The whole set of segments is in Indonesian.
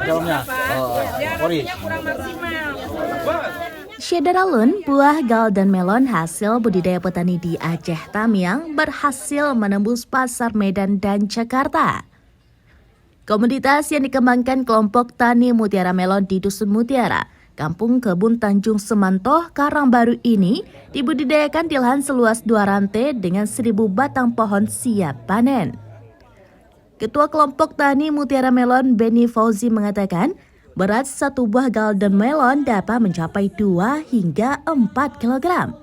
dalamnya. Sorry. Syedaralun, buah gal dan melon hasil budidaya petani di Aceh Tamiang berhasil menembus pasar Medan dan Jakarta. Komoditas yang dikembangkan kelompok Tani Mutiara Melon di Dusun Mutiara, Kampung Kebun Tanjung Semantoh, Karangbaru ini dibudidayakan di lahan seluas 2 rantai dengan 1.000 batang pohon siap panen. Ketua kelompok Tani Mutiara Melon, Beni Fauzi, mengatakan berat satu buah Golden Melon dapat mencapai 2 hingga 4 kg.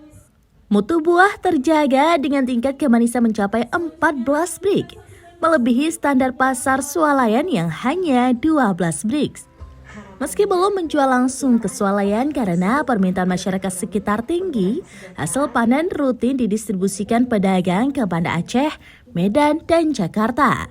Mutu buah terjaga dengan tingkat kemanisan mencapai 14 brik, melebihi standar pasar swalayan yang hanya 12 brik. Meski belum menjual langsung ke swalayan karena permintaan masyarakat sekitar tinggi, hasil panen rutin didistribusikan pedagang ke Banda Aceh, Medan, dan Jakarta.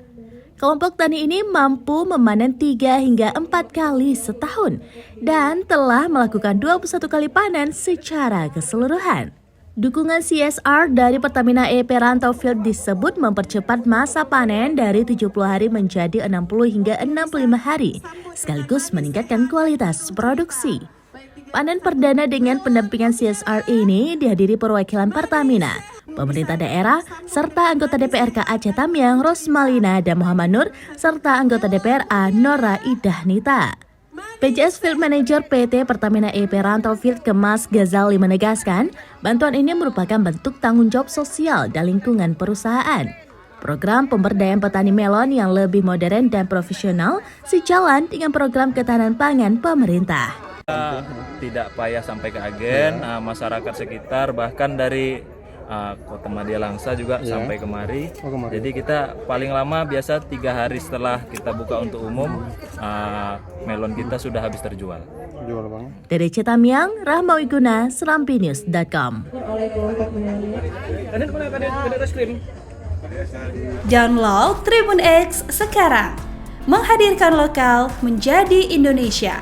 Kelompok tani ini mampu memanen 3 hingga 4 kali setahun dan telah melakukan 21 kali panen secara keseluruhan. Dukungan CSR dari Pertamina EP Rantau Field disebut mempercepat masa panen dari 70 hari menjadi 60 hingga 65 hari, sekaligus meningkatkan kualitas produksi. Panen perdana dengan pendampingan CSR ini dihadiri perwakilan Pertamina, pemerintah daerah, serta anggota DPRK Aceh Tamiang Rosmalina dan Muhammad Nur, serta anggota DPRA Nora Idahnita. PJS Field Manager PT Pertamina EP Rantau Field Kemas Ghazali menegaskan, bantuan ini merupakan bentuk tanggung jawab sosial dan lingkungan perusahaan. Program pemberdayaan petani melon yang lebih modern dan profesional sejalan dengan program ketahanan pangan pemerintah. Tidak payah sampai ke agen, masyarakat sekitar bahkan dari Kota Madia Langsa juga sampai kemari. Jadi kita paling lama biasa 3 hari setelah kita buka untuk umum, melon kita sudah habis terjual. Dari Tamiang, Rahmawiguna, serampinews.com. Download Tribun X sekarang, menghadirkan lokal menjadi Indonesia.